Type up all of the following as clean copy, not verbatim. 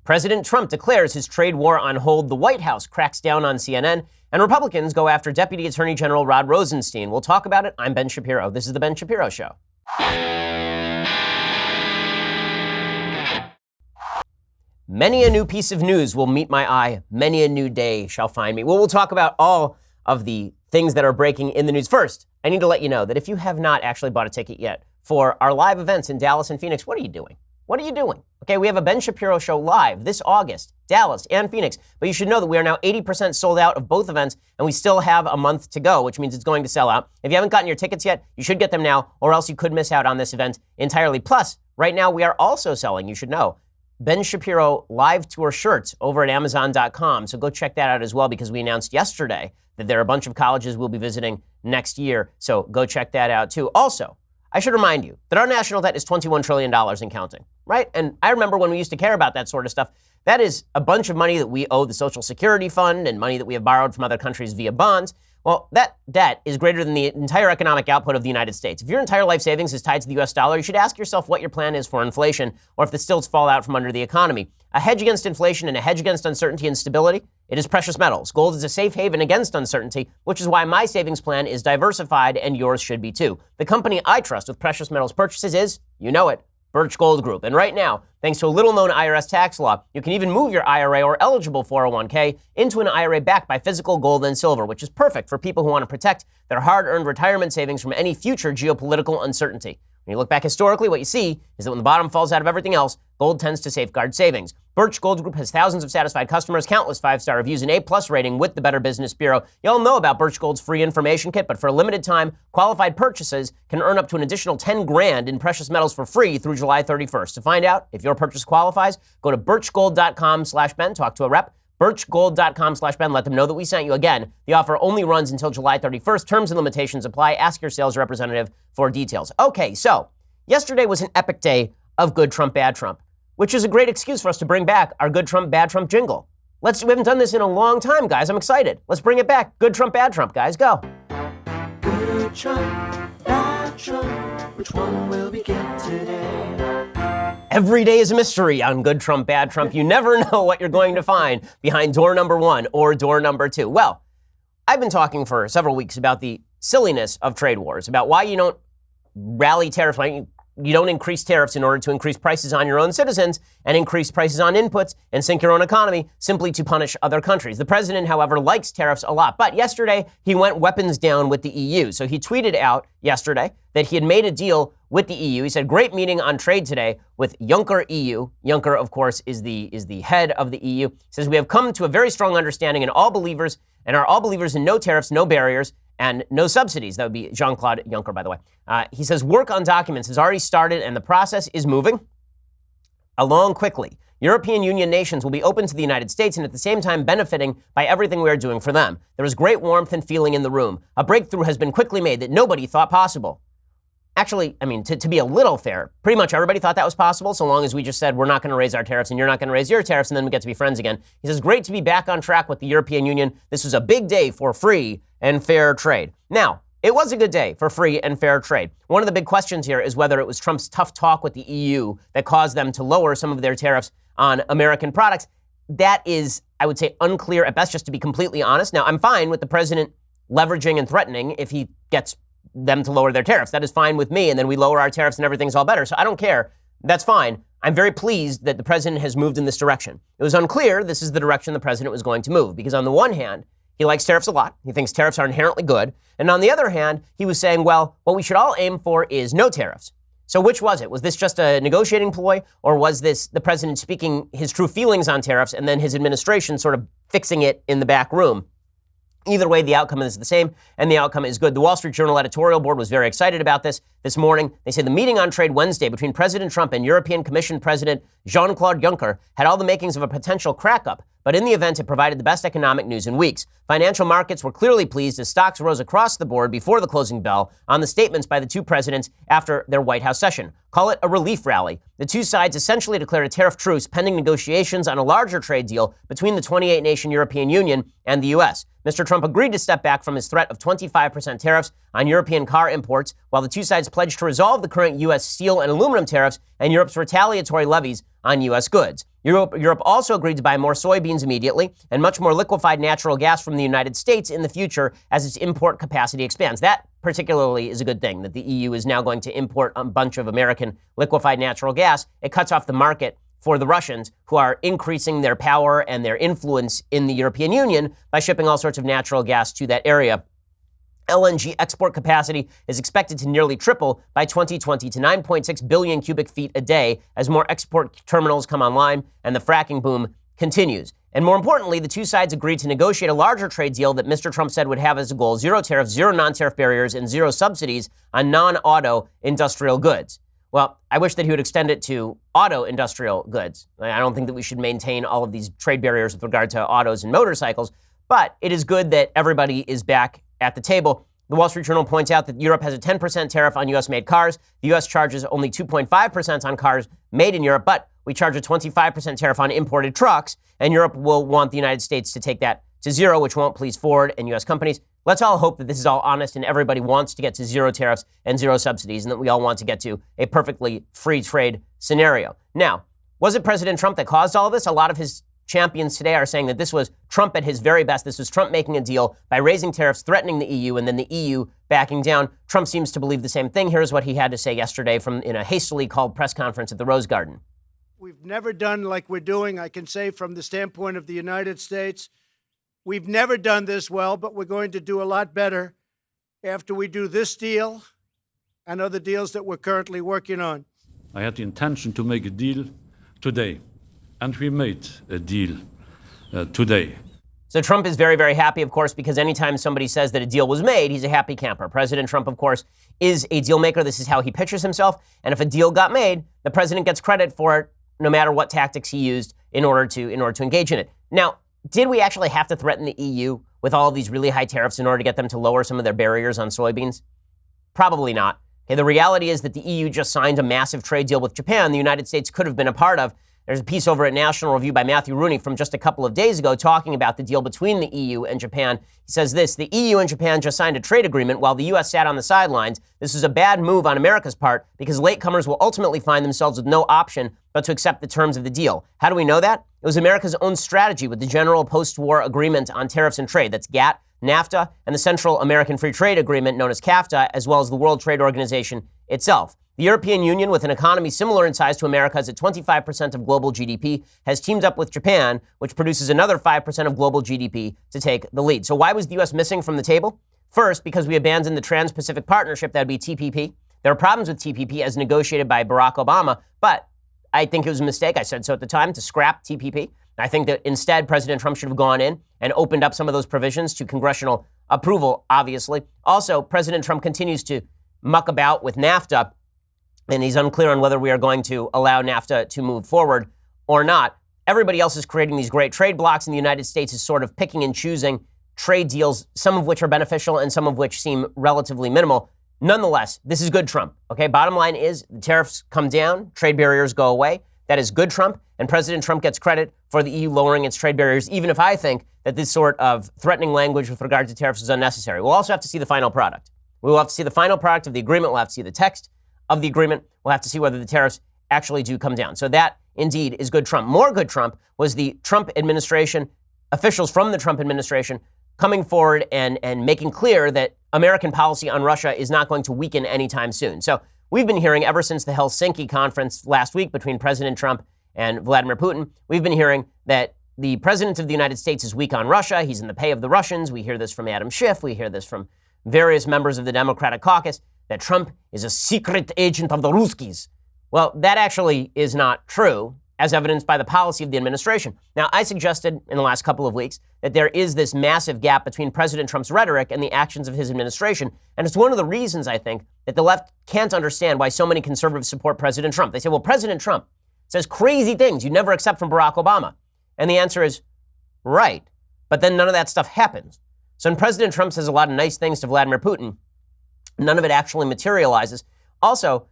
President Trump declares his trade war on hold. The White House cracks down on CNN. And Republicans go after Deputy Attorney General Rod Rosenstein. We'll talk about it. I'm Ben Shapiro. This is The Ben Shapiro Show. Many a new piece of news will meet my eye. Many a new day shall find me. Well, we'll talk about all of the things that are breaking in the news. First, I need to let you know that if you have not actually bought a ticket yet for our live events in Dallas and Phoenix, what are you doing? What are you doing? Okay, we have a Ben Shapiro Show live this August, Dallas and Phoenix. But you should know that we are now 80% sold out of both events, and we still have a month to go, which means it's going to sell out. If you haven't gotten your tickets yet, you should get them now, or else you could miss out on this event entirely. Plus, right now we are also selling, you should know, Ben Shapiro live tour shirts over at Amazon.com. So go check that out as well, because we announced yesterday that there are a bunch of colleges we'll be visiting next year. So go check that out too. Also, I should remind you that our national debt is $21 trillion and counting, right? And I remember when we used to care about that sort of stuff. That is a bunch of money that we owe the Social Security Fund and money that we have borrowed from other countries via bonds. Well, that debt is greater than the entire economic output of the United States. If your entire life savings is tied to the U.S. dollar, you should ask yourself what your plan is for inflation, or if the stilts fall out from under the economy. A hedge against inflation and a hedge against uncertainty and stability, it is precious metals. Gold is a safe haven against uncertainty, which is why my savings plan is diversified, and yours should be too. The company I trust with precious metals purchases is, you know it, Birch Gold Group. And right now, thanks to a little-known IRS tax law, you can even move your IRA or eligible 401k into an IRA backed by physical gold and silver, which is perfect for people who want to protect their hard-earned retirement savings from any future geopolitical uncertainty. When you look back historically, what you see is that when the bottom falls out of everything else, gold tends to safeguard savings. Birch Gold Group has thousands of satisfied customers, countless 5-star reviews, and A+ rating with the Better Business Bureau. You all know about Birch Gold's free information kit, but for a limited time, qualified purchases can earn up to an additional $10,000 in precious metals for free through July 31st. To find out if your purchase qualifies, go to birchgold.com/Ben, talk to a rep. birchgold.com/Ben. Let them know that we sent you. Again, the offer only runs until July 31st. Terms and limitations apply. Ask your sales representative for details. Okay, so yesterday was an epic day of good Trump, bad Trump, which is a great excuse for us to bring back our good Trump, bad Trump jingle. We haven't done this in a long time, guys. I'm excited. Let's bring it back. Good Trump, bad Trump, guys. Go. Good Trump, bad Trump. Which one will we get today? Every day is a mystery on Good Trump, Bad Trump. You never know what you're going to find behind door number 1 or door number 2. Well, I've been talking for several weeks about the silliness of trade wars, about why you don't rally tariffs, why you don't increase tariffs in order to increase prices on your own citizens and increase prices on inputs and sink your own economy simply to punish other countries. The president, however, likes tariffs a lot. But yesterday, he went weapons down with the EU. So he tweeted out yesterday that he had made a deal with the EU. He said, great meeting on trade today with Juncker EU. Juncker, of course, is the head of the EU. He says, we have come to a very strong understanding and are all believers in no tariffs, no barriers, and no subsidies. That would be Jean-Claude Juncker, by the way. He says work on documents has already started and the process is moving along quickly. European Union nations will be open to the United States and at the same time benefiting by everything we are doing for them. There is great warmth and feeling in the room. A breakthrough has been quickly made that nobody thought possible. Actually, I mean, to be a little fair, pretty much everybody thought that was possible so long as we just said we're not going to raise our tariffs and you're not going to raise your tariffs and then we get to be friends again. He says, great to be back on track with the European Union. This was a big day for free and fair trade. Now, it was a good day for free and fair trade. One of the big questions here is whether it was Trump's tough talk with the EU that caused them to lower some of their tariffs on American products. That is, I would say, unclear at best, just to be completely honest. Now, I'm fine with the president leveraging and threatening if he gets them to lower their tariffs. That is fine with me, and then we lower our tariffs and everything's all better. So I don't care. That's fine. I'm very pleased that the president has moved in this direction. It was unclear this is the direction the president was going to move, because on the one hand, he likes tariffs a lot. He thinks tariffs are inherently good. And on the other hand, he was saying, well, what we should all aim for is no tariffs. So which was it? Was this just a negotiating ploy, or was this the president speaking his true feelings on tariffs and then his administration sort of fixing it in the back room? Either way, the outcome is the same, and the outcome is good. The Wall Street Journal editorial board was very excited about this morning. They say the meeting on trade Wednesday between President Trump and European Commission President Jean-Claude Juncker had all the makings of a potential crack-up, but in the event, it provided the best economic news in weeks. Financial markets were clearly pleased as stocks rose across the board before the closing bell on the statements by the two presidents after their White House session. Call it a relief rally. The two sides essentially declared a tariff truce pending negotiations on a larger trade deal between the 28-nation European Union and the U.S. Mr. Trump agreed to step back from his threat of 25% tariffs on European car imports, while the two sides pledged to resolve the current U.S. steel and aluminum tariffs and Europe's retaliatory levies on U.S. goods. Europe also agreed to buy more soybeans immediately and much more liquefied natural gas from the United States in the future as its import capacity expands. That particularly is a good thing, that the EU is now going to import a bunch of American liquefied natural gas. It cuts off the market for the Russians, who are increasing their power and their influence in the European Union by shipping all sorts of natural gas to that area. LNG export capacity is expected to nearly triple by 2020 to 9.6 billion cubic feet a day as more export terminals come online and the fracking boom continues. And more importantly, the two sides agreed to negotiate a larger trade deal that Mr. Trump said would have as a goal zero tariffs, zero non-tariff barriers, and zero subsidies on non-auto industrial goods. Well, I wish that he would extend it to auto industrial goods. I don't think that we should maintain all of these trade barriers with regard to autos and motorcycles, but it is good that everybody is back at the table. The Wall Street Journal points out that Europe has a 10% tariff on U.S.-made cars. The U.S. charges only 2.5% on cars made in Europe, but we charge a 25% tariff on imported trucks, and Europe will want the United States to take that to zero, which won't please Ford and U.S. companies. Let's all hope that this is all honest and everybody wants to get to zero tariffs and zero subsidies, and that we all want to get to a perfectly free trade scenario. Now, was it President Trump that caused all of this? A lot of his champions today are saying that this was Trump at his very best. This was Trump making a deal by raising tariffs, threatening the EU, and then the EU backing down. Trump seems to believe the same thing. Here's what he had to say yesterday in a hastily called press conference at the Rose Garden. We've never done like we're doing, I can say, from the standpoint of the United States. We've never done this well, but we're going to do a lot better after we do this deal and other deals that we're currently working on. I had the intention to make a deal today. And we made a deal today. So Trump is very, very happy, of course, because anytime somebody says that a deal was made, he's a happy camper. President Trump, of course, is a deal maker. This is how he pictures himself. And if a deal got made, the president gets credit for it, no matter what tactics he used in order to engage in it. Now, did we actually have to threaten the EU with all of these really high tariffs in order to get them to lower some of their barriers on soybeans? Probably not. Okay, the reality is that the EU just signed a massive trade deal with Japan the United States could have been a part of. There's a piece over at National Review by Matthew Rooney from just a couple of days ago talking about the deal between the EU and Japan. He says this: the EU and Japan just signed a trade agreement while the U.S. sat on the sidelines. This is a bad move on America's part because latecomers will ultimately find themselves with no option but to accept the terms of the deal. How do we know that? It was America's own strategy with the General Post-War Agreement on Tariffs and Trade. That's GATT, NAFTA, and the Central American Free Trade Agreement known as CAFTA, as well as the World Trade Organization itself. The European Union, with an economy similar in size to America's at 25% of global GDP, has teamed up with Japan, which produces another 5% of global GDP, to take the lead. So why was the U.S. missing from the table? First, because we abandoned the Trans-Pacific Partnership, that would be TPP. There are problems with TPP as negotiated by Barack Obama, but I think it was a mistake, I said so at the time, to scrap TPP. I think that instead President Trump should have gone in and opened up some of those provisions to congressional approval, obviously. Also, President Trump continues to muck about with NAFTA, and he's unclear on whether we are going to allow NAFTA to move forward or not. Everybody else is creating these great trade blocks, and the United States is sort of picking and choosing trade deals, some of which are beneficial and some of which seem relatively minimal. Nonetheless, this is good Trump, okay? Bottom line is the tariffs come down, trade barriers go away. That is good Trump, and President Trump gets credit for the EU lowering its trade barriers, even if I think that this sort of threatening language with regard to tariffs is unnecessary. We'll also have to see the final product. We will have to see the final product of the agreement. We'll have to see the text of the agreement. We'll have to see whether the tariffs actually do come down. So that, indeed, is good Trump. More good Trump was the Trump administration, officials from the Trump administration, coming forward and making clear that American policy on Russia is not going to weaken anytime soon. So we've been hearing ever since the Helsinki conference last week between President Trump and Vladimir Putin, we've been hearing that the president of the United States is weak on Russia. He's in the pay of the Russians. We hear this from Adam Schiff. We hear this from various members of the Democratic caucus, that Trump is a secret agent of the Ruskies. Well, that actually is not true, as evidenced by the policy of the administration. Now, I suggested in the last couple of weeks that there is this massive gap between President Trump's rhetoric and the actions of his administration. And it's one of the reasons, I think, that the left can't understand why so many conservatives support President Trump. They say, well, President Trump says crazy things you'd never accept from Barack Obama. And the answer is, right. But then none of that stuff happens. So when President Trump says a lot of nice things to Vladimir Putin, none of it actually materializes. Also,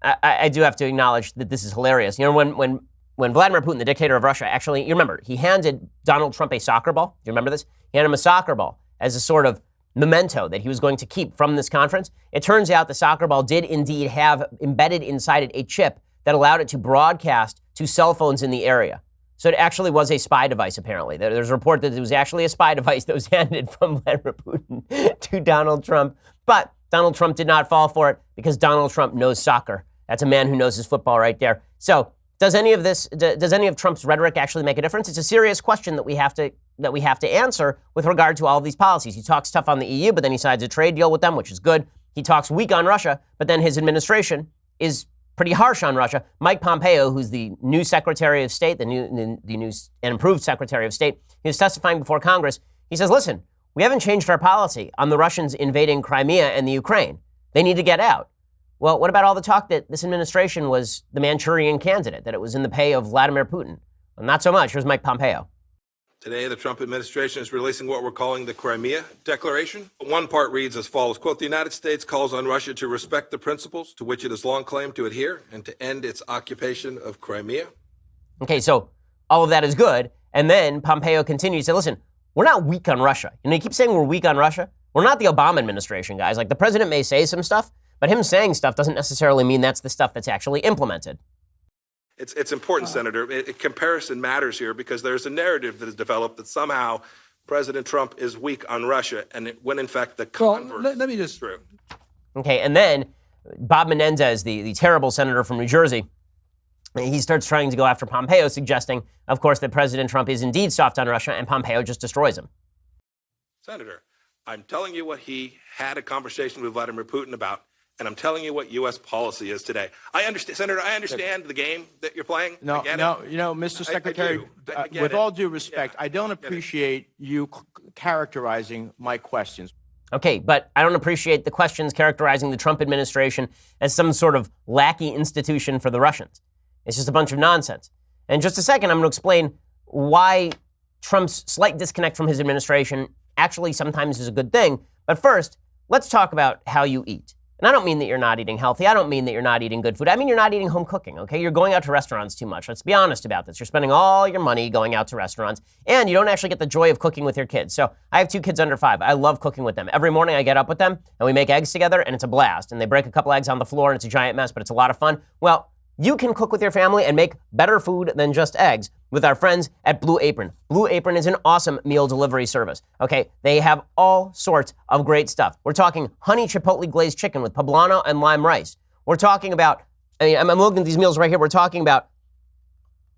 I do have to acknowledge that this is hilarious. You know, when Vladimir Putin, the dictator of Russia, actually, you remember, he handed Donald Trump a soccer ball. Do you remember this? He handed him a soccer ball as a sort of memento that he was going to keep from this conference. It turns out the soccer ball did indeed have embedded inside it a chip that allowed it to broadcast to cell phones in the area. So it actually was a spy device, apparently. There's a report that it was actually a spy device that was handed from Vladimir Putin to Donald Trump. But Donald Trump did not fall for it because Donald Trump knows soccer. That's a man who knows his football right there. So does any of Trump's rhetoric actually make a difference? It's a serious question that we have to answer with regard to all of these policies. He talks tough on the EU, but then he signs a trade deal with them, which is good. He talks weak on Russia, but then his administration is pretty harsh on Russia. Mike Pompeo, who's the new Secretary of State, the new and improved Secretary of State, he was testifying before Congress. He says, listen, we haven't changed our policy on the Russians invading Crimea and the Ukraine. They need to get out. Well, what about all the talk that this administration was the Manchurian candidate, that it was in the pay of Vladimir Putin? Well, not so much. Here's Mike Pompeo. Today, the Trump administration is releasing what we're calling the Crimea Declaration. One part reads as follows, quote, the United States calls on Russia to respect the principles to which it has long claimed to adhere and to end its occupation of Crimea. Okay, so all of that is good. And then Pompeo continues to say, listen, we're not weak on Russia. You know, he keeps saying we're weak on Russia. We're not the Obama administration, guys. Like, the president may say some stuff, but him saying stuff doesn't necessarily mean that's the stuff that's actually implemented. It's important, Senator. Comparison matters here because there's a narrative that is developed that somehow President Trump is weak on Russia, and when in fact the converse let me just is true. Okay, and then Bob Menendez, the terrible senator from New Jersey, he starts trying to go after Pompeo, suggesting, of course, that President Trump is indeed soft on Russia, and Pompeo just destroys him. Senator, I'm telling you what he had a conversation with Vladimir Putin about. And I'm telling you what U.S. policy is today. I understand, Senator, I understand the game that you're playing. no, Mr. Secretary, with all due respect, I don't appreciate you characterizing my questions. Okay, but I don't appreciate the questions characterizing the Trump administration as some sort of lackey institution for the Russians. It's just a bunch of nonsense. And in just a second, I'm going to explain why Trump's slight disconnect from his administration actually sometimes is a good thing. But first, let's talk about how you eat. And I don't mean that you're not eating healthy. I don't mean that you're not eating good food. I mean you're not eating home cooking, okay? You're going out to restaurants too much. Let's be honest about this. You're spending all your money going out to restaurants, and you don't actually get the joy of cooking with your kids. So I have 2 kids under 5. I love cooking with them. Every morning I get up with them, and we make eggs together, and it's a blast. And they break a couple eggs on the floor, and it's a giant mess, but it's a lot of fun. Well, you can cook with your family and make better food than just eggs with our friends at Blue Apron. Blue Apron is an awesome meal delivery service, okay? They have all sorts of great stuff. We're talking honey chipotle glazed chicken with poblano and lime rice. We're talking about, I'm looking at these meals right here. We're talking about,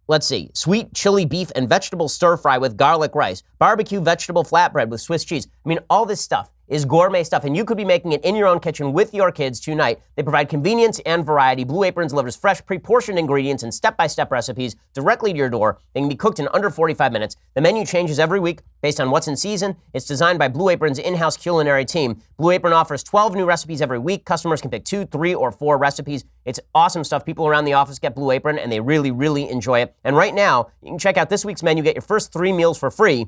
let's see, sweet chili beef and vegetable stir fry with garlic rice, barbecue vegetable flatbread with Swiss cheese. I mean, all this stuff is gourmet stuff, and you could be making it in your own kitchen with your kids tonight. They provide convenience and variety. Blue Apron delivers fresh, pre-portioned ingredients and step-by-step recipes directly to your door. They can be cooked in under 45 minutes. The menu changes every week based on what's in season. It's designed by Blue Apron's in-house culinary team. Blue Apron offers 12 new recipes every week. Customers can pick 2, 3, or 4 recipes. It's awesome stuff. People around the office get Blue Apron, and they really, really enjoy it. And right now, you can check out this week's menu, get your first 3 meals for free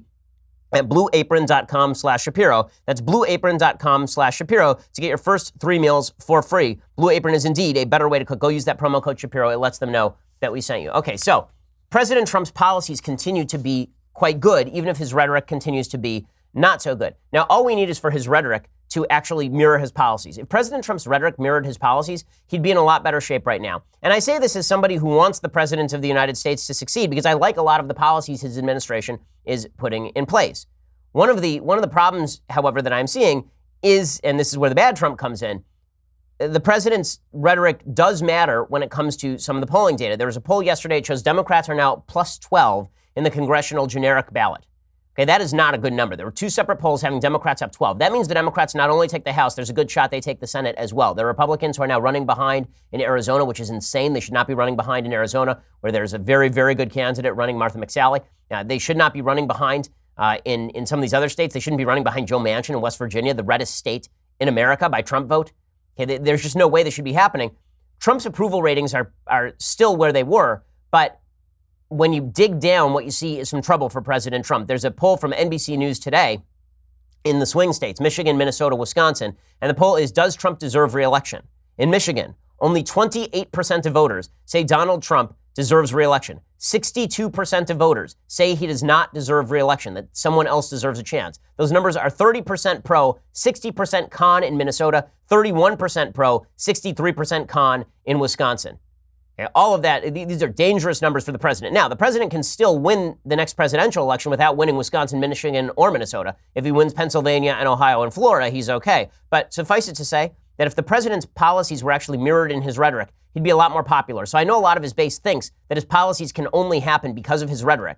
at blueapron.com/Shapiro. That's blueapron.com/Shapiro to get your first 3 meals for free. Blue Apron is indeed a better way to cook. Go use that promo code Shapiro. It lets them know that we sent you. Okay, so President Trump's policies continue to be quite good, even if his rhetoric continues to be not so good. Now, all we need is for his rhetoric to actually mirror his policies. If President Trump's rhetoric mirrored his policies, he'd be in a lot better shape right now. And I say this as somebody who wants the President of the United States to succeed because I like a lot of the policies his administration is putting in place. One of the problems, however, that I'm seeing is, and this is where the bad Trump comes in, the president's rhetoric does matter when it comes to some of the polling data. There was a poll yesterday that shows Democrats are now plus 12 in the congressional generic ballot. Okay, that is not a good number. There were 2 separate polls having Democrats up 12. That means the Democrats not only take the House, there's a good shot they take the Senate as well. The Republicans who are now running behind in Arizona, which is insane. They should not be running behind in Arizona, where there's a very, very good candidate running, Martha McSally. They should not be running behind in some of these other states. They shouldn't be running behind Joe Manchin in West Virginia, the reddest state in America by Trump vote. Okay, there's just no way this should be happening. Trump's approval ratings are still where they were, but when you dig down, what you see is some trouble for President Trump. There's a poll from NBC News today in the swing states, Michigan, Minnesota, Wisconsin, and the poll is, does Trump deserve re-election? In Michigan, only 28% of voters say Donald Trump deserves re-election. 62% of voters say he does not deserve re-election, that someone else deserves a chance. Those numbers are 30% pro, 60% con in Minnesota, 31% pro, 63% con in Wisconsin. Okay, all of that, these are dangerous numbers for the president. Now, the president can still win the next presidential election without winning Wisconsin, Michigan, or Minnesota. If he wins Pennsylvania and Ohio and Florida, he's okay. But suffice it to say that if the president's policies were actually mirrored in his rhetoric, he'd be a lot more popular. So I know a lot of his base thinks that his policies can only happen because of his rhetoric.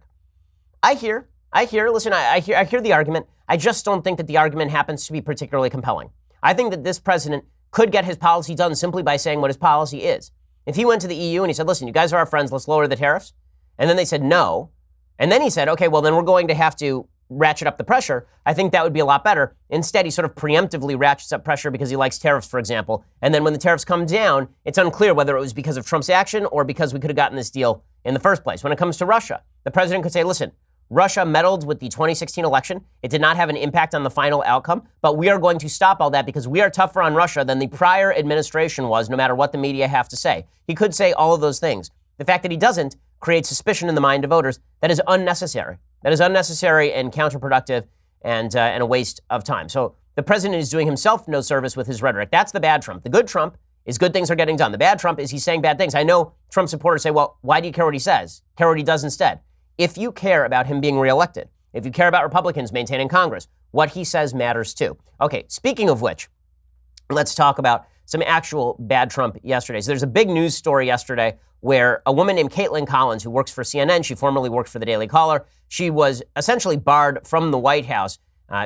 I hear the argument. I just don't think that the argument happens to be particularly compelling. I think that this president could get his policy done simply by saying what his policy is. If he went to the EU and he said, listen, you guys are our friends, let's lower the tariffs. And then they said no. And then he said, okay, well, then we're going to have to ratchet up the pressure. I think that would be a lot better. Instead, he sort of preemptively ratchets up pressure because he likes tariffs, for example. And then when the tariffs come down, it's unclear whether it was because of Trump's action or because we could have gotten this deal in the first place. When it comes to Russia, the president could say, listen, Russia meddled with the 2016 election. It did not have an impact on the final outcome, but we are going to stop all that because we are tougher on Russia than the prior administration was, no matter what the media have to say. He could say all of those things. The fact that he doesn't creates suspicion in the mind of voters that is unnecessary. That is unnecessary and counterproductive and a waste of time. So the president is doing himself no service with his rhetoric. That's the bad Trump. The good Trump is good things are getting done. The bad Trump is he's saying bad things. I know Trump supporters say, well, why do you care what he says? Care what he does instead. If you care about him being reelected, if you care about Republicans maintaining Congress, what he says matters too. Okay, speaking of which, let's talk about some actual bad Trump yesterday. So there's a big news story yesterday where a woman named Caitlin Collins, who works for CNN, she formerly worked for the Daily Caller, she was essentially barred from the White House.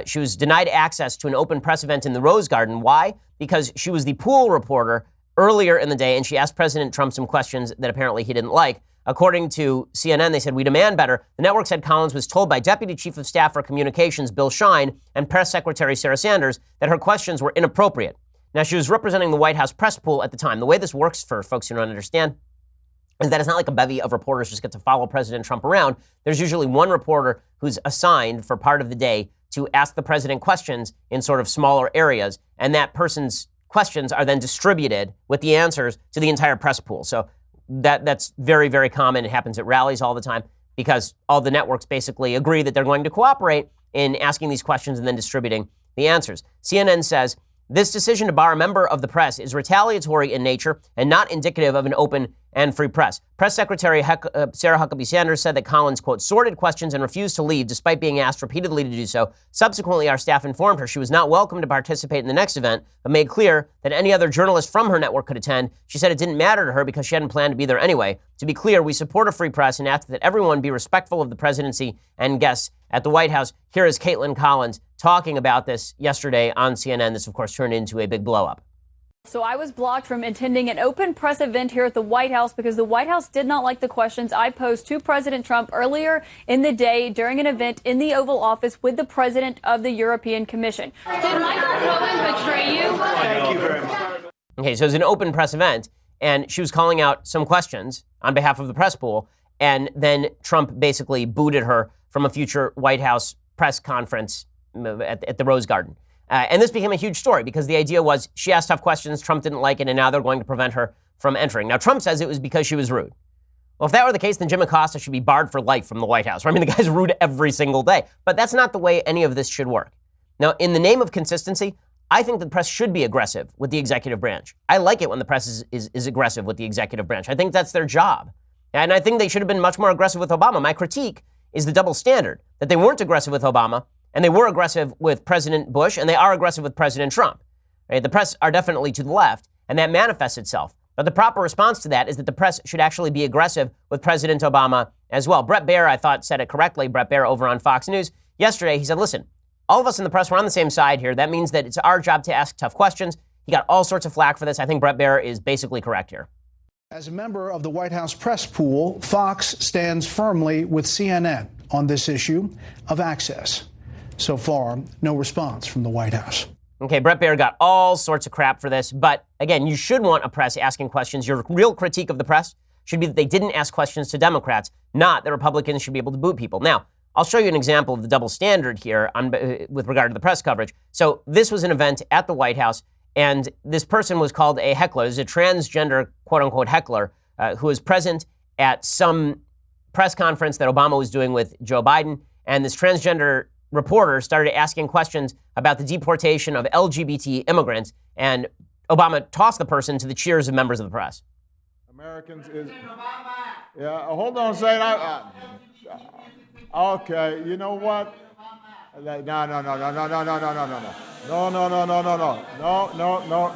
She was denied access to an open press event in the Rose Garden. Why? Because she was the pool reporter earlier in the day, and she asked President Trump some questions that apparently he didn't like. According to CNN, they said, we demand better. The network said Collins was told by Deputy Chief of Staff for Communications Bill Shine and Press Secretary Sarah Sanders that her questions were inappropriate. Now, she was representing the White House press pool at the time. The way this works, for folks who don't understand, is that it's not like a bevy of reporters just get to follow President Trump around. There's usually one reporter who's assigned for part of the day to ask the president questions in sort of smaller areas, and that person's questions are then distributed with the answers to the entire press pool. So that's very, very common. It happens at rallies all the time because all the networks basically agree that they're going to cooperate in asking these questions and then distributing the answers. CNN says, this decision to bar a member of the press is retaliatory in nature and not indicative of an open and free press. Press Secretary Sarah Huckabee Sanders said that Collins, quote, sorted questions and refused to leave despite being asked repeatedly to do so. Subsequently, our staff informed her she was not welcome to participate in the next event, but made clear that any other journalist from her network could attend. She said it didn't matter to her because she hadn't planned to be there anyway. To be clear, we support a free press and ask that everyone be respectful of the presidency and guests at the White House. Here is Caitlin Collins talking about this yesterday on CNN. This, of course, turned into a big blow-up. So I was blocked from attending an open press event here at the White House because the White House did not like the questions I posed to President Trump earlier in the day during an event in the Oval Office with the president of the European Commission. Did Michael Cohen betray you? Thank you very much. Okay, so it was an open press event, and she was calling out some questions on behalf of the press pool, and then Trump basically booted her from a future White House press conference at the Rose Garden. And this became a huge story because the idea was she asked tough questions, Trump didn't like it, and now they're going to prevent her from entering. Now, Trump says it was because she was rude. Well, if that were the case, then Jim Acosta should be barred for life from the White House. I mean, the guy's rude every single day. But that's not the way any of this should work. Now, in the name of consistency, I think the press should be aggressive with the executive branch. I like it when the press is aggressive with the executive branch. I think that's their job. And I think they should have been much more aggressive with Obama. My critique is the double standard, that they weren't aggressive with Obama, and they were aggressive with President Bush, and they are aggressive with President Trump. Right? The press are definitely to the left, and that manifests itself. But the proper response to that is that the press should actually be aggressive with President Obama as well. Bret Baier, I thought, said it correctly. Bret Baier over on Fox News yesterday, he said, listen, all of us in the press, we're on the same side here. That means that it's our job to ask tough questions. He got all sorts of flack for this. I think Bret Baier is basically correct here. As a member of the White House press pool, Fox stands firmly with CNN on this issue of access. So far, no response from the White House. Okay, Bret Baier got all sorts of crap for this. But again, you should want a press asking questions. Your real critique of the press should be that they didn't ask questions to Democrats, not that Republicans should be able to boot people. Now, I'll show you an example of the double standard here with regard to the press coverage. So this was an event at the White House, and this person was called a heckler. This is a transgender, quote-unquote, heckler who was present at some press conference that Obama was doing with Joe Biden. And this transgender reporter started asking questions about the deportation of LGBT immigrants, and Obama tossed the person to the cheers of members of the press. Americans is. Yeah, hold on a second. Okay, you know what? No.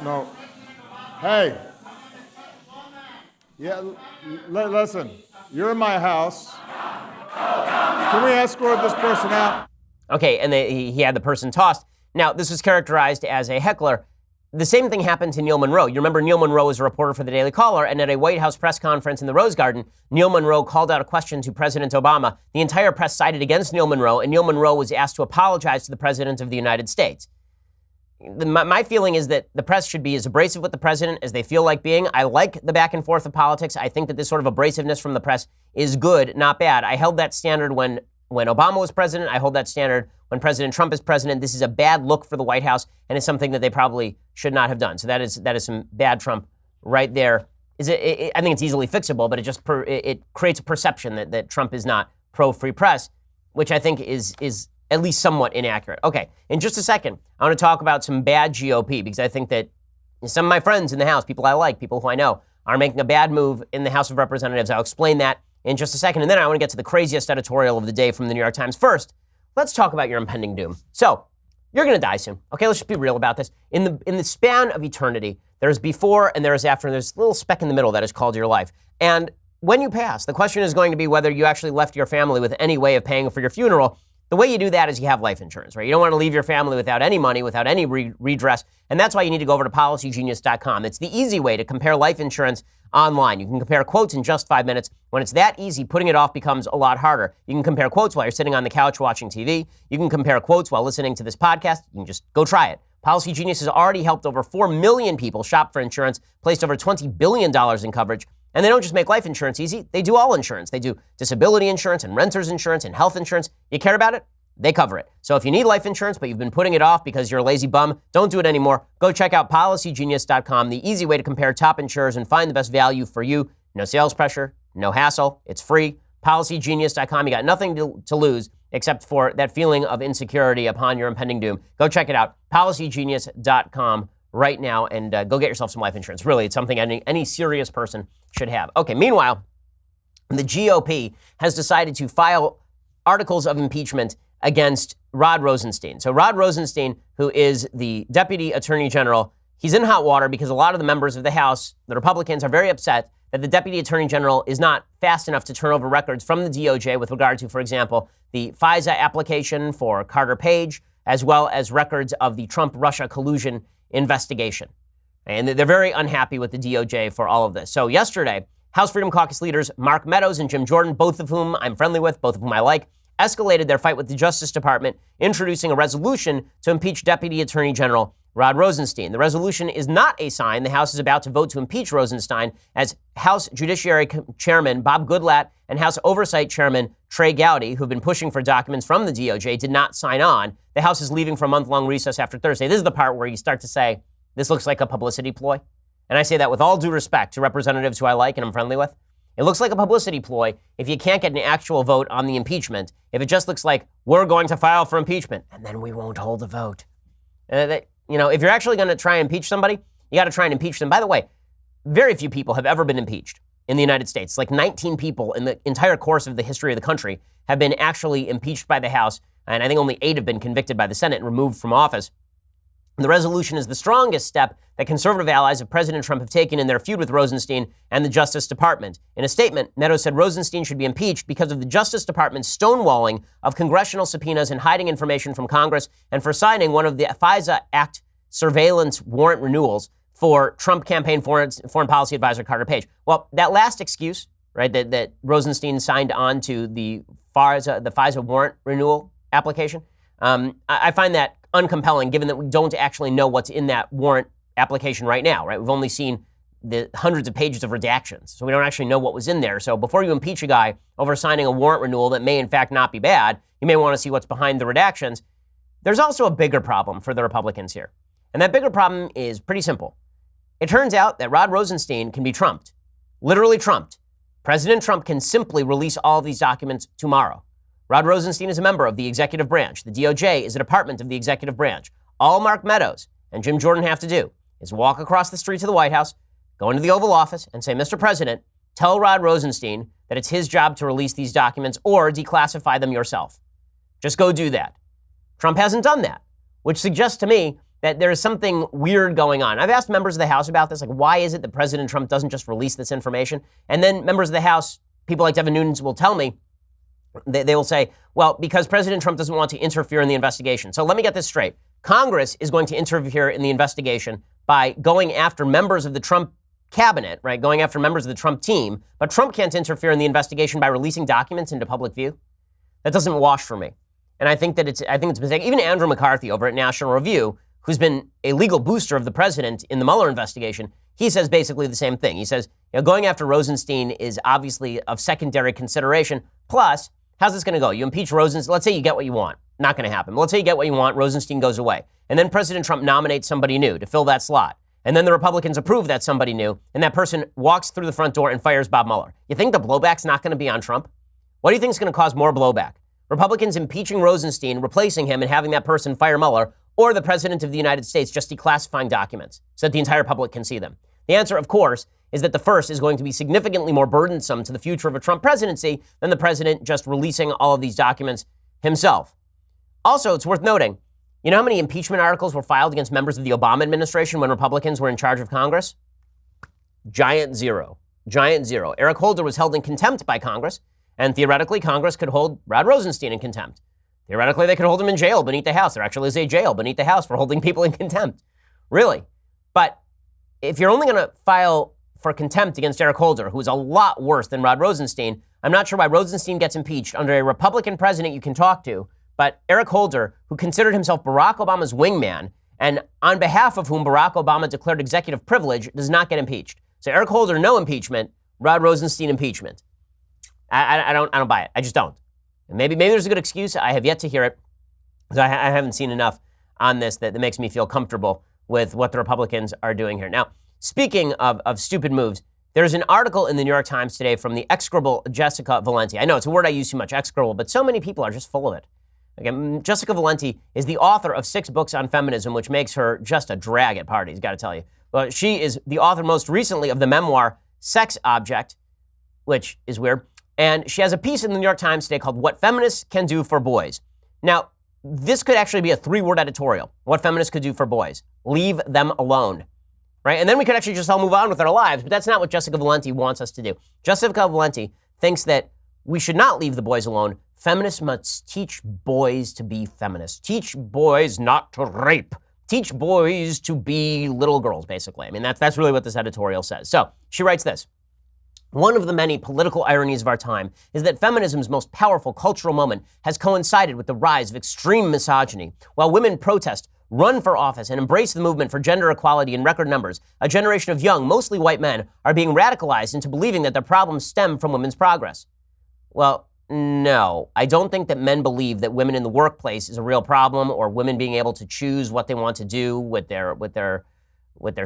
No. Hey. Yeah, listen. You're in my house. Can we escort this person out? Okay, and he had the person tossed. Now, this was characterized as a heckler. The same thing happened to Neil Monroe. You remember Neil Monroe was a reporter for the Daily Caller, and at a White House press conference in the Rose Garden, Neil Monroe called out a question to President Obama. The entire press sided against Neil Monroe, and Neil Monroe was asked to apologize to the President of the United States. My feeling is that the press should be as abrasive with the president as they feel like being. I like the back and forth of politics. I think that this sort of abrasiveness from the press is good, not bad. I held that standard when Obama was president. I hold that standard when President Trump is president. This is a bad look for the White House, and it's something that they probably should not have done. So that is some bad Trump right there. I think it's easily fixable, but it creates a perception that Trump is not pro-free press, which I think is at least somewhat inaccurate. Okay, in just a second, I want to talk about some bad GOP, because I think that some of my friends in the House, people I like, people who I know, are making a bad move in the House of Representatives. I'll explain that in just a second. And then I want to get to the craziest editorial of the day from the New York Times. First, let's talk about your impending doom. So, you're going to die soon. Okay, let's just be real about this. In the span of eternity, there's before and there's after, and there's a little speck in the middle that is called your life. And when you pass, the question is going to be whether you actually left your family with any way of paying for your funeral. The way you do that is you have life insurance, right? You don't want to leave your family without any money, without any redress. And that's why you need to go over to PolicyGenius.com. It's the easy way to compare life insurance online. You can compare quotes in just 5 minutes. When it's that easy, putting it off becomes a lot harder. You can compare quotes while you're sitting on the couch watching TV. You can compare quotes while listening to this podcast. You can just go try it. Policy Genius has already helped over 4 million people shop for insurance, placed over $20 billion in coverage. And they don't just make life insurance easy, they do all insurance. They do disability insurance and renter's insurance and health insurance. You care about it? They cover it. So if you need life insurance, but you've been putting it off because you're a lazy bum, don't do it anymore. Go check out PolicyGenius.com, the easy way to compare top insurers and find the best value for you. No sales pressure, no hassle, it's free. PolicyGenius.com, you got nothing to lose except for that feeling of insecurity upon your impending doom. Go check it out, PolicyGenius.com right now, and go get yourself some life insurance. Really, it's something any serious person should have. Okay, meanwhile, the GOP has decided to file articles of impeachment against Rod Rosenstein. So Rod Rosenstein, who is the Deputy Attorney General, he's in hot water because a lot of the members of the House, the Republicans, are very upset that the Deputy Attorney General is not fast enough to turn over records from the DOJ with regard to, for example, the FISA application for Carter Page, as well as records of the Trump-Russia collusion investigation. And they're very unhappy with the DOJ for all of this. So yesterday, House Freedom Caucus leaders Mark Meadows and Jim Jordan, both of whom I'm friendly with, both of whom I like, escalated their fight with the Justice Department, introducing a resolution to impeach Deputy Attorney General Rod Rosenstein. The resolution is not a sign the House is about to vote to impeach Rosenstein, as House Judiciary Chairman Bob Goodlatte and House Oversight Chairman Trey Gowdy, who've been pushing for documents from the DOJ, did not sign on. The House is leaving for a month-long recess after Thursday. This is the part where you start to say, this looks like a publicity ploy. And I say that with all due respect to representatives who I like and I'm friendly with. It looks like a publicity ploy if you can't get an actual vote on the impeachment, if it just looks like we're going to file for impeachment and then we won't hold a vote. If you're actually going to try and impeach somebody, you got to try and impeach them. By the way, very few people have ever been impeached in the United States. Like 19 people in the entire course of the history of the country have been actually impeached by the House, and I think only 8 have been convicted by the Senate and removed from office. The resolution is the strongest step that conservative allies of President Trump have taken in their feud with Rosenstein and the Justice Department. In a statement, Meadows said Rosenstein should be impeached because of the Justice Department's stonewalling of congressional subpoenas and hiding information from Congress, and for signing one of the FISA Act surveillance warrant renewals for Trump campaign foreign policy advisor Carter Page. Well, that last excuse, right, that Rosenstein signed on to the FISA warrant renewal application, I find that uncompelling, given that we don't actually know what's in that warrant application right now, right? We've only seen the hundreds of pages of redactions, so we don't actually know what was in there. So before you impeach a guy over signing a warrant renewal that may in fact not be bad, you may want to see what's behind the redactions. There's also a bigger problem for the Republicans here. And that bigger problem is pretty simple. It turns out that Rod Rosenstein can be trumped, literally trumped. President Trump can simply release all of these documents tomorrow. Rod Rosenstein is a member of the executive branch. The DOJ is a department of the executive branch. All Mark Meadows and Jim Jordan have to do is walk across the street to the White House, go into the Oval Office and say, Mr. President, tell Rod Rosenstein that it's his job to release these documents or declassify them yourself. Just go do that. Trump hasn't done that, which suggests to me that there is something weird going on. I've asked members of the House about this, like, why is it that President Trump doesn't just release this information? And then members of the House, people like Devin Nunes, will tell me, they will say, well, because President Trump doesn't want to interfere in the investigation. So let me get this straight. Congress is going to interfere in the investigation by going after members of the Trump cabinet, right? Going after members of the Trump team, but Trump can't interfere in the investigation by releasing documents into public view. That doesn't wash for me. And I think it's a mistake. Even Andrew McCarthy over at National Review, who's been a legal booster of the president in the Mueller investigation, he says basically the same thing. He says, going after Rosenstein is obviously of secondary consideration. Plus, how's this going to go? You impeach Rosenstein. Let's say you get what you want. Not going to happen. Let's say you get what you want. Rosenstein goes away. And then President Trump nominates somebody new to fill that slot. And then the Republicans approve that somebody new, and that person walks through the front door and fires Bob Mueller. You think the blowback's not going to be on Trump? What do you think is going to cause more blowback? Republicans impeaching Rosenstein, replacing him, and having that person fire Mueller, or the President of the United States just declassifying documents so that the entire public can see them? The answer, of course, is that the first is going to be significantly more burdensome to the future of a Trump presidency than the president just releasing all of these documents himself. Also, it's worth noting, you know how many impeachment articles were filed against members of the Obama administration when Republicans were in charge of Congress? Giant zero. Giant zero. Eric Holder was held in contempt by Congress, and theoretically, Congress could hold Rod Rosenstein in contempt. Theoretically, they could hold him in jail beneath the House. There actually is a jail beneath the House for holding people in contempt. Really. But if you're only going to file for contempt against Eric Holder, who is a lot worse than Rod Rosenstein, I'm not sure why Rosenstein gets impeached under a Republican president you can talk to, but Eric Holder, who considered himself Barack Obama's wingman, and on behalf of whom Barack Obama declared executive privilege, does not get impeached. So Eric Holder, no impeachment. Rod Rosenstein, impeachment. I don't buy it. I just don't. And maybe there's a good excuse. I have yet to hear it. So I haven't seen enough on this that makes me feel comfortable with what the Republicans are doing here. Now, speaking of stupid moves, there's an article in the New York Times today from the execrable Jessica Valenti. I know it's a word I use too much, execrable, but so many people are just full of it. Again, Jessica Valenti is the author of 6 books on feminism, which makes her just a drag at parties, got to tell you. Well, she is the author most recently of the memoir Sex Object, which is weird. And she has a piece in the New York Times today called What Feminists Can Do for Boys. Now, this could actually be a 3-word editorial. What feminists could do for boys. Leave them alone. Right? And then we could actually just all move on with our lives, but that's not what Jessica Valenti wants us to do. Jessica Valenti thinks that we should not leave the boys alone. Feminists must teach boys to be feminists. Teach boys not to rape. Teach boys to be little girls, basically. I mean, that's really what this editorial says. So she writes this. One of the many political ironies of our time is that feminism's most powerful cultural moment has coincided with the rise of extreme misogyny. While women protest, run for office, and embrace the movement for gender equality in record numbers, a generation of young, mostly white men are being radicalized into believing that their problems stem from women's progress. Well, no, I don't think that men believe that women in the workplace is a real problem, or women being able to choose what they want to do with their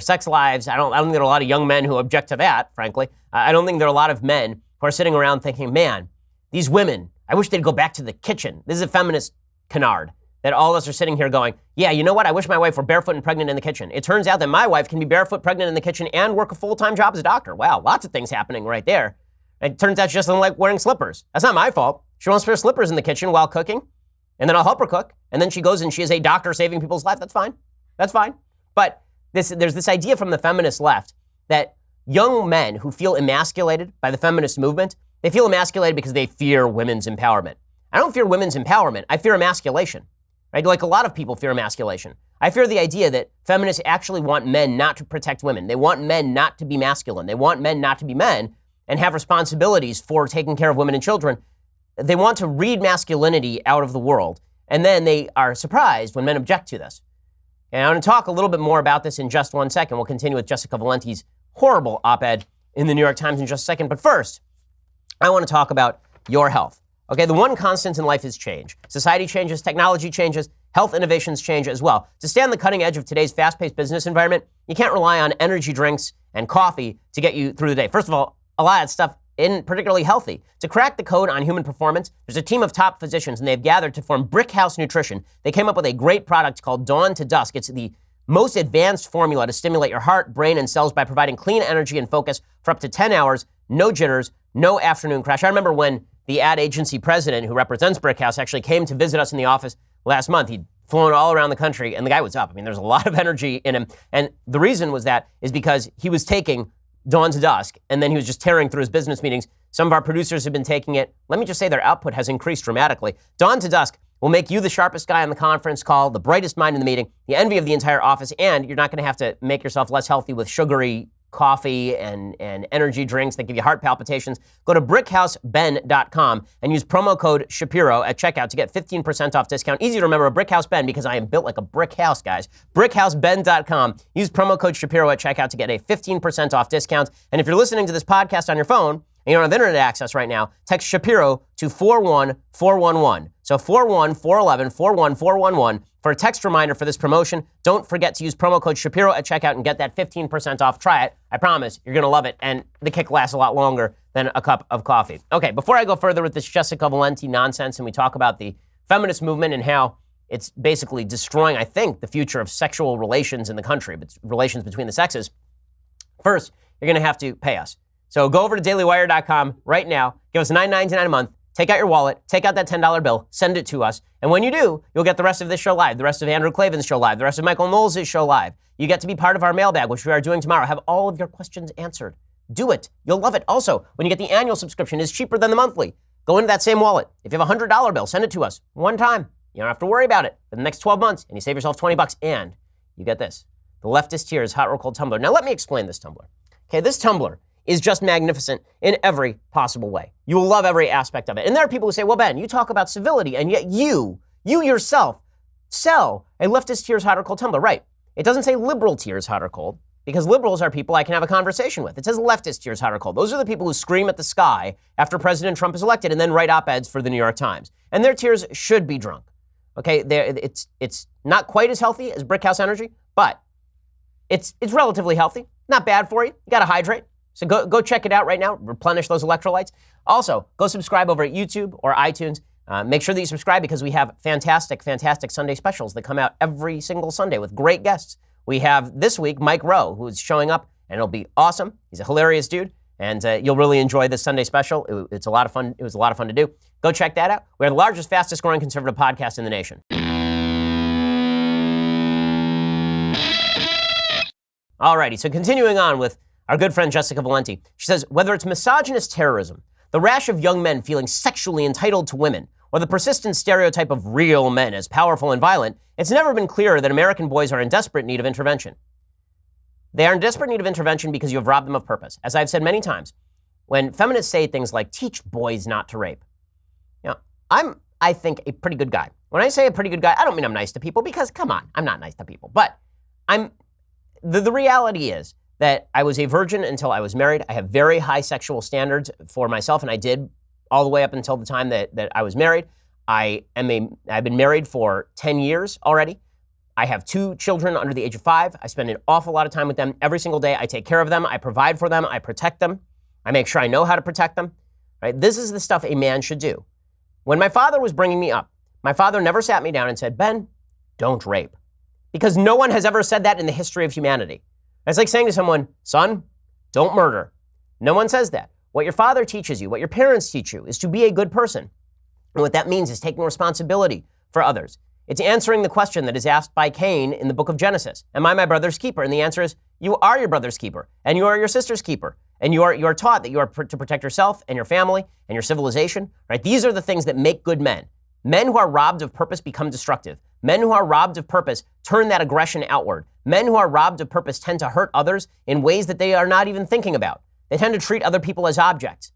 sex lives. I don't think there are a lot of young men who object to that, frankly. I don't think there are a lot of men who are sitting around thinking, man, these women, I wish they'd go back to the kitchen. This is a feminist canard that all of us are sitting here going, yeah, you know what? I wish my wife were barefoot and pregnant in the kitchen. It turns out that my wife can be barefoot, pregnant in the kitchen, and work a full-time job as a doctor. Wow, lots of things happening right there. It turns out she doesn't like wearing slippers. That's not my fault. She wants to wear slippers in the kitchen while cooking, and then I'll help her cook. And then she goes and she is a doctor saving people's lives. That's fine. That's fine. But there's this idea from the feminist left that young men who feel emasculated by the feminist movement, they feel emasculated because they fear women's empowerment. I don't fear women's empowerment. I fear emasculation. Right? Like a lot of people fear emasculation. I fear the idea that feminists actually want men not to protect women. They want men not to be masculine. They want men not to be men and have responsibilities for taking care of women and children. They want to read masculinity out of the world. And then they are surprised when men object to this. And I'm going to talk a little bit more about this in just one second. We'll continue with Jessica Valenti's horrible op-ed in the New York Times in just a second. But first, I want to talk about your health. Okay, the one constant in life is change. Society changes, technology changes, health innovations change as well. To stay on the cutting edge of today's fast-paced business environment, you can't rely on energy drinks and coffee to get you through the day. First of all, a lot of that stuff isn't particularly healthy. To crack the code on human performance, there's a team of top physicians, and they've gathered to form Brick House Nutrition. They came up with a great product called Dawn to Dusk. It's the most advanced formula to stimulate your heart, brain, and cells by providing clean energy and focus for up to 10 hours, no jitters, no afternoon crash. I remember when the ad agency president who represents Brickhouse actually came to visit us in the office last month. He'd flown all around the country, and the guy was up. I mean, there's a lot of energy in him. And the reason is because he was taking Dawn to Dusk, and then he was just tearing through his business meetings. Some of our producers have been taking it. Let me just say their output has increased dramatically. Dawn to Dusk will make you the sharpest guy on the conference call, the brightest mind in the meeting, the envy of the entire office, and you're not going to have to make yourself less healthy with sugary coffee and energy drinks that give you heart palpitations. Go to brickhouseben.com and use promo code Shapiro at checkout to get 15% off discount. Easy to remember, Brickhouse Ben, because I am built like a brick house, guys. brickhouseben.com. Use promo code Shapiro at checkout to get a 15% off discount. And if you're listening to this podcast on your phone and you don't have internet access right now, text Shapiro to 41411. So 41411 for a text reminder for this promotion. Don't forget to use promo code Shapiro at checkout and get that 15% off. Try it. I promise you're going to love it. And the kick lasts a lot longer than a cup of coffee. Okay, before I go further with this Jessica Valenti nonsense and we talk about the feminist movement and how it's basically destroying, I think, the future of sexual relations in the country, but relations between the sexes, first, you're going to have to pay us. So go over to dailywire.com right now. Give us $9.99 a month. Take out your wallet, take out that $10 bill, send it to us. And when you do, you'll get the rest of this show live, the rest of Andrew Klavan's show live, the rest of Michael Knowles' show live. You get to be part of our mailbag, which we are doing tomorrow. Have all of your questions answered. Do it. You'll love it. Also, when you get the annual subscription, it's cheaper than the monthly. Go into that same wallet. If you have a $100 bill, send it to us one time. You don't have to worry about it for the next 12 months, and you save yourself $20. And you get this, the Leftist Tears Hot or Cold Tumbler. Now let me explain this tumbler. Okay, this tumbler is just magnificent in every possible way. You will love every aspect of it. And there are people who say, well, Ben, you talk about civility, and yet you yourself sell a Leftist Tears Hot or Cold Tumbler. Right. It doesn't say liberal tears hot or cold, because liberals are people I can have a conversation with. It says leftist tears hot or cold. Those are the people who scream at the sky after President Trump is elected and then write op-eds for the New York Times. And their tears should be drunk. Okay, it's not quite as healthy as Brickhouse Energy, but it's relatively healthy. Not bad for you. You got to hydrate. So go check it out right now. Replenish those electrolytes. Also, go subscribe over at YouTube or iTunes. Make sure that you subscribe because we have fantastic Sunday specials that come out every single Sunday with great guests. We have this week Mike Rowe, who's showing up, and it'll be awesome. He's a hilarious dude, and you'll really enjoy this Sunday special. It's a lot of fun. It was a lot of fun to do. Go check that out. We're the largest, fastest growing conservative podcast in the nation. Alrighty, so continuing on with our good friend Jessica Valenti. She says, whether it's misogynist terrorism, the rash of young men feeling sexually entitled to women, or the persistent stereotype of real men as powerful and violent, it's never been clearer that American boys are in desperate need of intervention. They are in desperate need of intervention because you have robbed them of purpose. As I've said many times, when feminists say things like, teach boys not to rape, you know, I think, a pretty good guy. When I say a pretty good guy, I don't mean I'm nice to people, because, come on, I'm not nice to people. But the reality is that I was a virgin until I was married. I have very high sexual standards for myself, and I did all the way up until the time that I was married. I've been married for 10 years already. I have 2 children under the age of 5. I spend an awful lot of time with them every single day. I take care of them. I provide for them. I protect them. I make sure I know how to protect them. Right? This is the stuff a man should do. When my father was bringing me up, my father never sat me down and said, Ben, don't rape. Because no one has ever said that in the history of humanity. It's like saying to someone, son, don't murder. No one says that. What your father teaches you, what your parents teach you, is to be a good person. And what that means is taking responsibility for others. It's answering the question that is asked by Cain in the book of Genesis. Am I my brother's keeper? And the answer is, you are your brother's keeper, and you are your sister's keeper. And you are taught that you are to protect yourself and your family and your civilization. Right? These are the things that make good men. Men who are robbed of purpose become destructive. Men who are robbed of purpose turn that aggression outward. Men who are robbed of purpose tend to hurt others in ways that they are not even thinking about. They tend to treat other people as objects.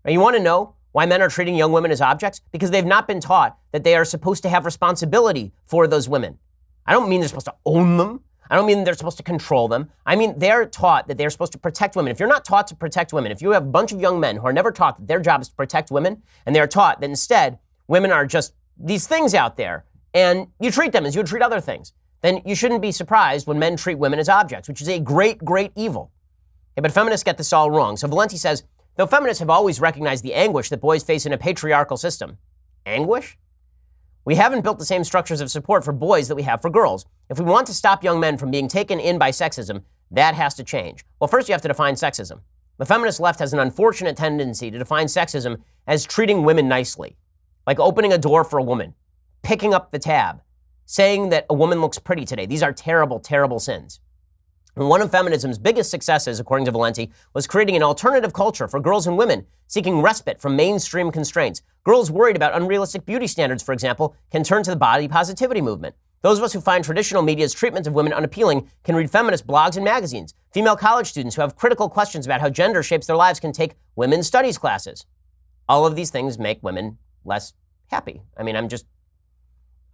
Now, you want to know why men are treating young women as objects? Because they've not been taught that they are supposed to have responsibility for those women. I don't mean they're supposed to own them. I don't mean they're supposed to control them. I mean they're taught that they're supposed to protect women. If you're not taught to protect women, if you have a bunch of young men who are never taught that their job is to protect women, and they are taught that instead women are just these things out there, and you treat them as you would treat other things, then you shouldn't be surprised when men treat women as objects, which is a great, great evil. Okay, but feminists get this all wrong. So Valenti says, though feminists have always recognized the anguish that boys face in a patriarchal system. Anguish? We haven't built the same structures of support for boys that we have for girls. If we want to stop young men from being taken in by sexism, that has to change. Well, first you have to define sexism. The feminist left has an unfortunate tendency to define sexism as treating women nicely, like opening a door for a woman, picking up the tab, saying that a woman looks pretty today. These are terrible, terrible sins. And one of feminism's biggest successes, according to Valenti, was creating an alternative culture for girls and women seeking respite from mainstream constraints. Girls worried about unrealistic beauty standards, for example, can turn to the body positivity movement. Those of us who find traditional media's treatment of women unappealing can read feminist blogs and magazines. Female college students who have critical questions about how gender shapes their lives can take women's studies classes. All of these things make women less happy. I mean,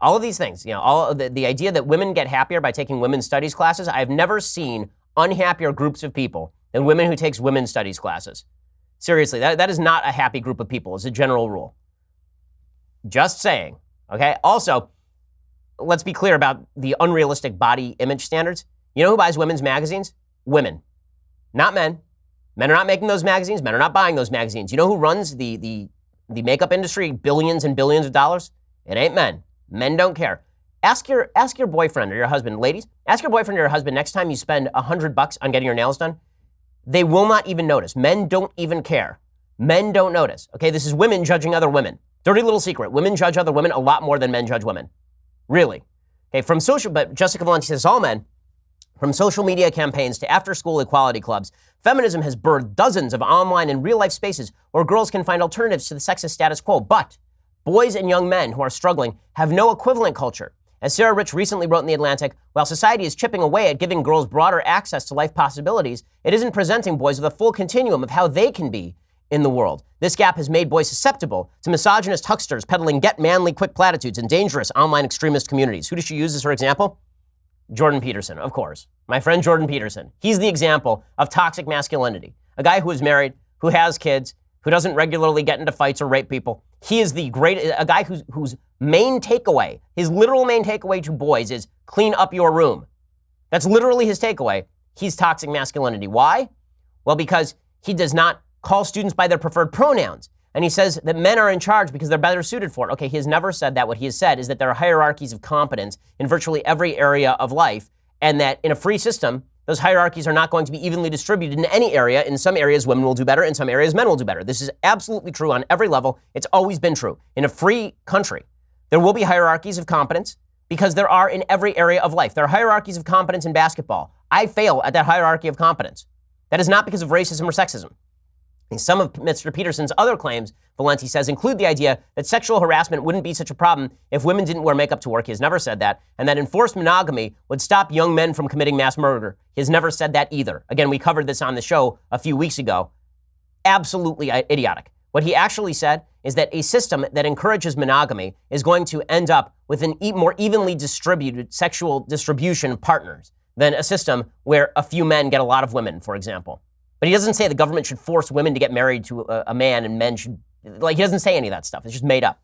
all of these things, all of the idea that women get happier by taking women's studies classes, I've never seen unhappier groups of people than women who takes women's studies classes. Seriously, that is not a happy group of people as a general rule. Just saying, okay? Also, let's be clear about the unrealistic body image standards. You know who buys women's magazines? Women, not men. Men are not making those magazines. Men are not buying those magazines. You know who runs the makeup industry, billions and billions of dollars? It ain't men. Men don't care. Ask your boyfriend or your husband, ladies, ask your boyfriend or your husband next time you spend $100 on getting your nails done. They will not even notice. Men don't even care. Men don't notice. Okay, this is women judging other women. Dirty little secret. Women judge other women a lot more than men judge women. Really. Okay, but Jessica Valenti says all men, from social media campaigns to after-school equality clubs, feminism has birthed dozens of online and real-life spaces where girls can find alternatives to the sexist status quo. But boys and young men who are struggling have no equivalent culture. As Sarah Rich recently wrote in The Atlantic, while society is chipping away at giving girls broader access to life possibilities, it isn't presenting boys with a full continuum of how they can be in the world. This gap has made boys susceptible to misogynist hucksters peddling get manly quick platitudes in dangerous online extremist communities. Who does she use as her example? Jordan Peterson, of course. My friend Jordan Peterson. He's the example of toxic masculinity. A guy who is married, who has kids, who doesn't regularly get into fights or rape people. He is a guy whose main takeaway, his literal main takeaway to boys is clean up your room. That's literally his takeaway. He's toxic masculinity. Why? Well, because he does not call students by their preferred pronouns. And he says that men are in charge because they're better suited for it. Okay, he has never said that. What he has said is that there are hierarchies of competence in virtually every area of life, and that in a free system, those hierarchies are not going to be evenly distributed in any area. In some areas, women will do better. In some areas, men will do better. This is absolutely true on every level. It's always been true. In a free country, there will be hierarchies of competence because there are in every area of life. There are hierarchies of competence in basketball. I fail at that hierarchy of competence. That is not because of racism or sexism. And some of Mr. Peterson's other claims, Valenti says, include the idea that sexual harassment wouldn't be such a problem if women didn't wear makeup to work. He has never said that. And that enforced monogamy would stop young men from committing mass murder. He has never said that either. Again, we covered this on the show a few weeks ago. Absolutely idiotic. What he actually said is that a system that encourages monogamy is going to end up with an more evenly distributed sexual distribution of partners than a system where a few men get a lot of women, for example. But he doesn't say the government should force women to get married to a man and men should, he doesn't say any of that stuff. It's just made up.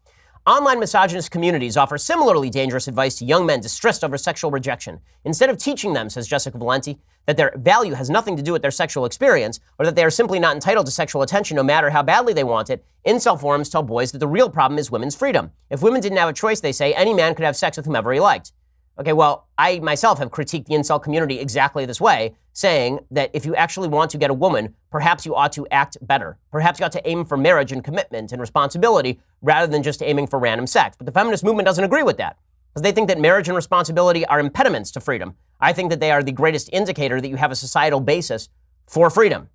Online misogynist communities offer similarly dangerous advice to young men distressed over sexual rejection. Instead of teaching them, says Jessica Valenti, that their value has nothing to do with their sexual experience or that they are simply not entitled to sexual attention no matter how badly they want it, incel forums tell boys that the real problem is women's freedom. If women didn't have a choice, they say, any man could have sex with whomever he liked. Okay, well, I myself have critiqued the incel community exactly this way, saying that if you actually want to get a woman, perhaps you ought to act better. Perhaps you ought to aim for marriage and commitment and responsibility rather than just aiming for random sex. But the feminist movement doesn't agree with that because they think that marriage and responsibility are impediments to freedom. I think that they are the greatest indicator that you have a societal basis for freedom.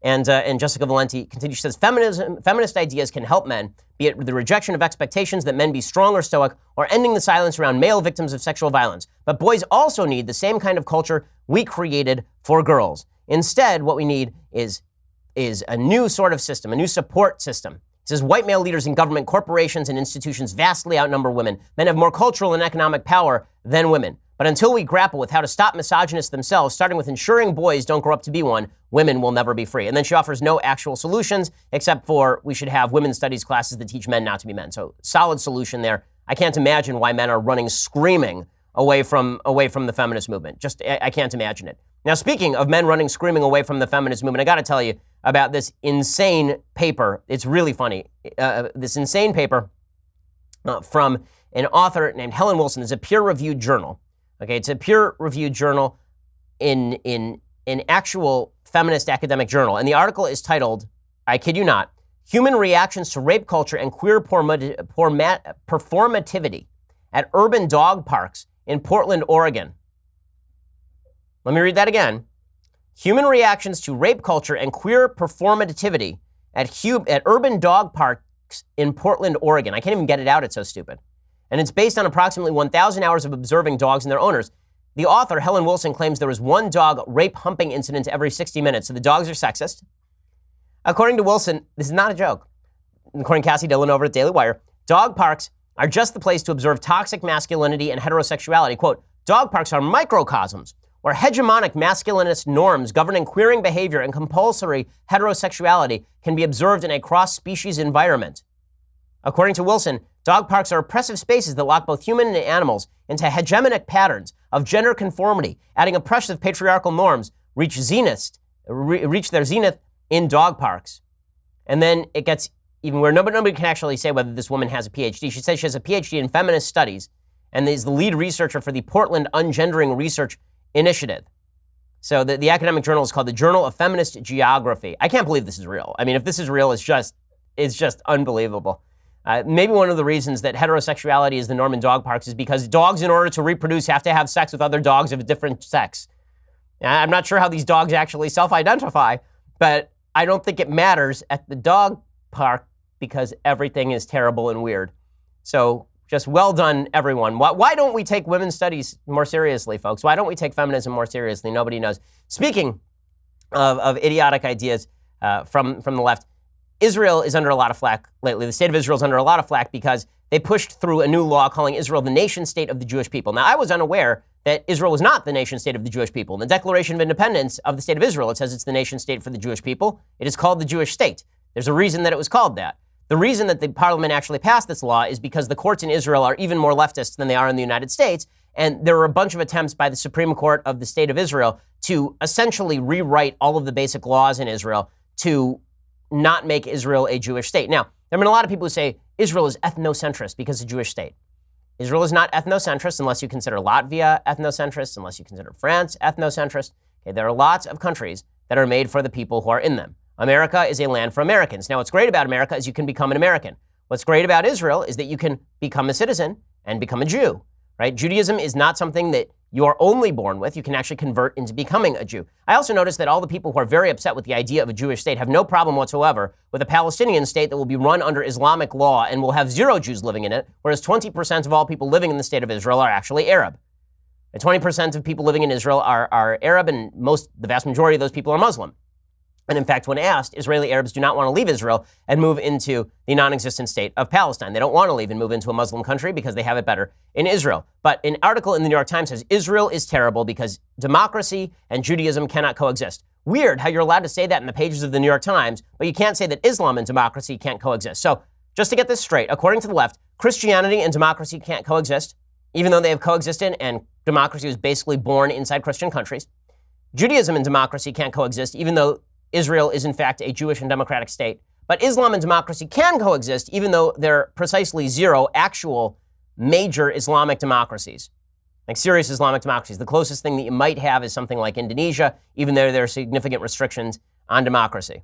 And Jessica Valenti continues, she says, feminist ideas can help men, be it the rejection of expectations that men be strong or stoic, or ending the silence around male victims of sexual violence. But boys also need the same kind of culture we created for girls. Instead, what we need is a new sort of system, a new support system. He says, white male leaders in government, corporations, and institutions vastly outnumber women. Men have more cultural and economic power than women. But until we grapple with how to stop misogynists themselves, starting with ensuring boys don't grow up to be one, women will never be free. And then she offers no actual solutions, except for we should have women's studies classes that teach men not to be men. So solid solution there. I can't imagine why men are running screaming away from the feminist movement. I can't imagine it. Now, speaking of men running screaming away from the feminist movement, I got to tell you about this insane paper. It's really funny. This insane paper from an author named Helen Wilson. It's a peer-reviewed journal. Okay, it's a peer-reviewed journal in actual feminist academic journal. And the article is titled, I kid you not, Human Reactions to Rape Culture and Queer Performativity at Urban Dog Parks in Portland, Oregon. Let me read that again. Human Reactions to Rape Culture and Queer Performativity at Urban Dog Parks in Portland, Oregon. I can't even get it out, it's so stupid. And it's based on approximately 1,000 hours of observing dogs and their owners. The author, Helen Wilson, claims there was one dog rape humping incident every 60 minutes. So the dogs are sexist. According to Wilson, this is not a joke. According to Cassie Dillon over at Daily Wire, dog parks are just the place to observe toxic masculinity and heterosexuality. Quote, dog parks are microcosms where hegemonic masculinist norms governing queering behavior and compulsory heterosexuality can be observed in a cross-species environment. According to Wilson, dog parks are oppressive spaces that lock both human and animals into hegemonic patterns of gender conformity, adding oppressive patriarchal norms reach their zenith in dog parks. And then it gets even where nobody can actually say whether this woman has a PhD. She says she has a PhD in feminist studies and is the lead researcher for the Portland Ungendering Research Initiative. So the academic journal is called the Journal of Feminist Geography. I can't believe this is real. I mean, if this is real, it's just unbelievable. Maybe one of the reasons that heterosexuality is the norm in dog parks is because dogs, in order to reproduce, have to have sex with other dogs of a different sex. I'm not sure how these dogs actually self-identify, but I don't think it matters at the dog park because everything is terrible and weird. So just well done, everyone. Why don't we take women's studies more seriously, folks? Why don't we take feminism more seriously? Nobody knows. Speaking of idiotic ideas from the left, Israel is under a lot of flack lately. The state of Israel is under a lot of flack because they pushed through a new law calling Israel the nation state of the Jewish people. Now, I was unaware that Israel was not the nation state of the Jewish people. In the Declaration of Independence of the state of Israel, it says it's the nation state for the Jewish people. It is called the Jewish state. There's a reason that it was called that. The reason that the parliament actually passed this law is because the courts in Israel are even more leftist than they are in the United States. And there were a bunch of attempts by the Supreme Court of the state of Israel to essentially rewrite all of the basic laws in Israel to not make Israel a Jewish state. Now, there have been a lot of people who say Israel is ethnocentrist because it's a Jewish state. Israel is not ethnocentrist unless you consider Latvia ethnocentrist, unless you consider France ethnocentrist. Okay, there are lots of countries that are made for the people who are in them. America is a land for Americans. Now, what's great about America is you can become an American. What's great about Israel is that you can become a citizen and become a Jew, right? Judaism is not something that you are only born with. You can actually convert into becoming a Jew. I also noticed that all the people who are very upset with the idea of a Jewish state have no problem whatsoever with a Palestinian state that will be run under Islamic law and will have 0 Jews living in it, whereas 20% of all people living in the state of Israel are actually Arab. And 20% of people living in Israel are Arab, and the vast majority of those people are Muslim. And in fact, when asked, Israeli Arabs do not want to leave Israel and move into the non-existent state of Palestine. They don't want to leave and move into a Muslim country because they have it better in Israel. But an article in the New York Times says Israel is terrible because democracy and Judaism cannot coexist. Weird how you're allowed to say that in the pages of the New York Times, but you can't say that Islam and democracy can't coexist. So just to get this straight, according to the left, Christianity and democracy can't coexist, even though they have coexisted and democracy was basically born inside Christian countries. Judaism and democracy can't coexist, even though Israel is in fact a Jewish and democratic state. But Islam and democracy can coexist, even though they're precisely 0 actual major Islamic democracies, like serious Islamic democracies. The closest thing that you might have is something like Indonesia, even though there are significant restrictions on democracy.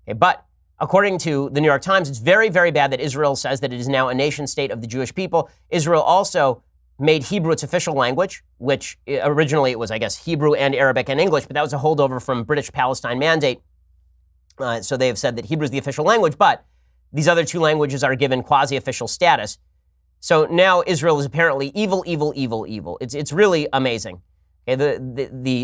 Okay, but according to the New York Times, it's very, very bad that Israel says that it is now a nation state of the Jewish people. Israel also made Hebrew its official language, which originally it was, I guess, Hebrew and Arabic and English, but that was a holdover from British Palestine Mandate. So they have said that Hebrew is the official language, but these other 2 languages are given quasi-official status. So now Israel is apparently evil, evil, evil, evil. It's really amazing. Okay,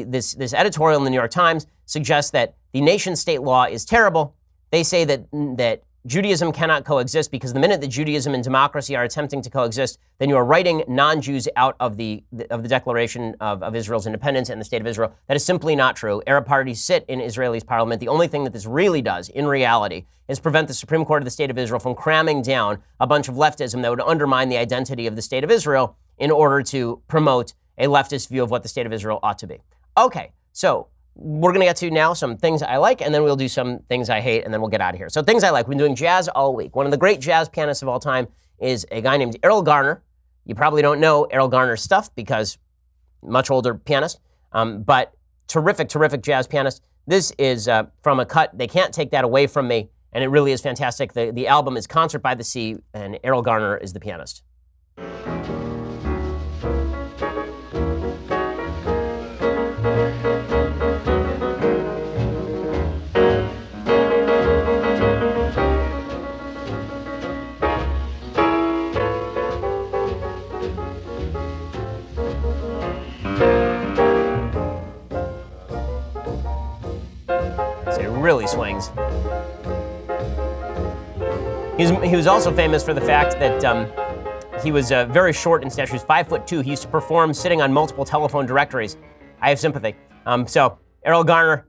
this editorial in the New York Times suggests that the nation-state law is terrible. They say that Judaism cannot coexist because the minute that Judaism and democracy are attempting to coexist, then you are writing non-Jews out of the Declaration of Israel's independence and the state of Israel. That is simply not true. Arab parties sit in Israel's parliament. The only thing that this really does, in reality, is prevent the Supreme Court of the state of Israel from cramming down a bunch of leftism that would undermine the identity of the state of Israel in order to promote a leftist view of what the state of Israel ought to be. Okay, so we're going to get to now some things I like, and then we'll do some things I hate, and then we'll get out of here. So things I like. We've been doing jazz all week. One of the great jazz pianists of all time is a guy named Errol Garner. You probably don't know Errol Garner's stuff because much older pianist, but terrific, terrific jazz pianist. This is from a cut. They can't take that away from me, and it really is fantastic. The album is Concert by the Sea, and Errol Garner is the pianist. It really swings. He was also famous for the fact that he was very short in stature. He was 5'2". He used to perform sitting on multiple telephone directories. I have sympathy. So Errol Garner,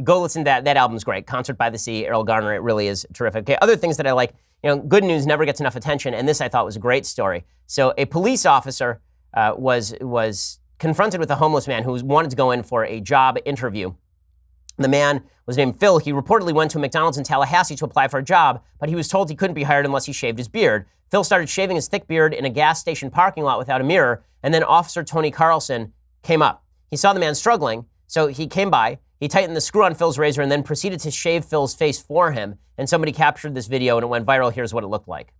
go listen to that album's great. Concert by the Sea, Errol Garner, it really is terrific. Okay, other things that I like, good news never gets enough attention, and this I thought was a great story. So a police officer was confronted with a homeless man who wanted to go in for a job interview. The man was named Phil. He reportedly went to a McDonald's in Tallahassee to apply for a job, but he was told he couldn't be hired unless he shaved his beard. Phil started shaving his thick beard in a gas station parking lot without a mirror, and then Officer Tony Carlson came up. He saw the man struggling, so he came by. He tightened the screw on Phil's razor and then proceeded to shave Phil's face for him, and somebody captured this video, and it went viral. Here's what it looked like.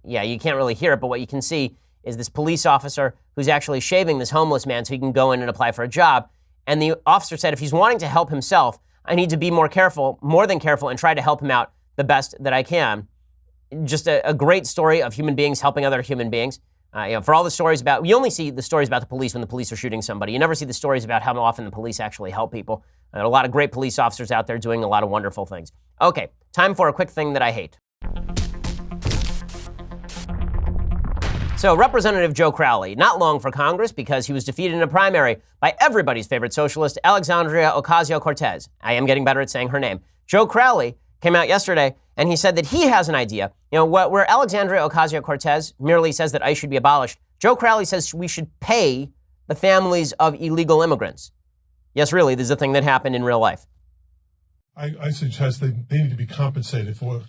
Yeah, you can't really hear it, but what you can see is this police officer who's actually shaving this homeless man so he can go in and apply for a job. And the officer said, if he's wanting to help himself, I need to be more than careful, and try to help him out the best that I can. Just a great story of human beings helping other human beings. For all the stories about, you only see the stories about the police when the police are shooting somebody. You never see the stories about how often the police actually help people. There are a lot of great police officers out there doing a lot of wonderful things. Okay, time for a quick thing that I hate. So Representative Joe Crowley, not long for Congress because he was defeated in a primary by everybody's favorite socialist, Alexandria Ocasio-Cortez. I am getting better at saying her name. Joe Crowley came out yesterday and he said that he has an idea. Where Alexandria Ocasio-Cortez merely says that ICE should be abolished, Joe Crowley says we should pay the families of illegal immigrants. Yes, really, this is a thing that happened in real life. I suggest they need to be compensated for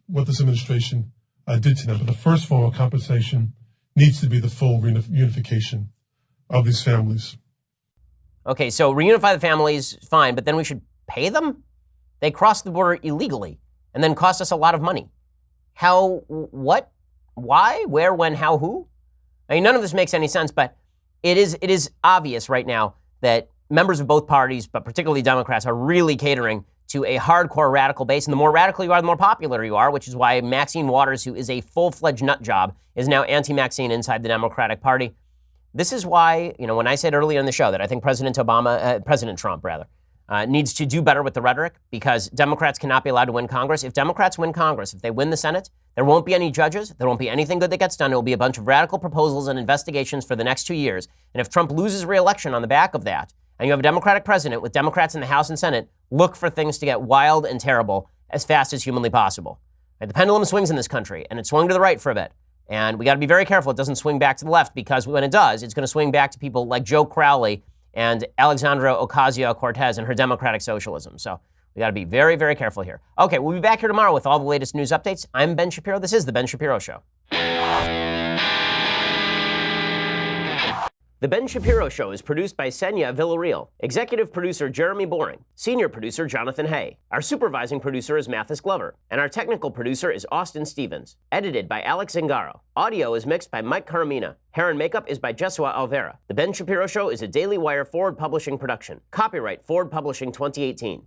what this administration did to them. But the first form of compensation needs to be the full reunification of these families. Okay, so reunify the families, fine, but then we should pay them? They crossed the border illegally and then cost us a lot of money. How, what, why, where, when, how, who? I mean, none of this makes any sense, but it is obvious right now that members of both parties, but particularly Democrats, are really catering to a hardcore radical base. And the more radical you are, the more popular you are, which is why Maxine Waters, who is a full-fledged nut job, is now anti-Maxine inside the Democratic Party. This is why, when I said earlier in the show that I think President Trump, needs to do better with the rhetoric, because Democrats cannot be allowed to win Congress. If Democrats win Congress, if they win the Senate, there won't be any judges. There won't be anything good that gets done. It will be a bunch of radical proposals and investigations for the next 2 years. And if Trump loses re-election on the back of that, and you have a Democratic president with Democrats in the House and Senate, look for things to get wild and terrible as fast as humanly possible. Right? The pendulum swings in this country, and it swung to the right for a bit. And we got to be very careful it doesn't swing back to the left, because when it does, it's going to swing back to people like Joe Crowley and Alexandria Ocasio-Cortez and her democratic socialism. So we got to be very, very careful here. Okay, we'll be back here tomorrow with all the latest news updates. I'm Ben Shapiro. This is The Ben Shapiro Show. The Ben Shapiro Show is produced by Senya Villarreal, executive producer Jeremy Boring, senior producer Jonathan Hay. Our supervising producer is Mathis Glover, and our technical producer is Austin Stevens. Edited by Alex Zingaro. Audio is mixed by Mike Caramina. Hair and makeup is by Jesua Alvera. The Ben Shapiro Show is a Daily Wire Forward Publishing production. Copyright Forward Publishing 2018.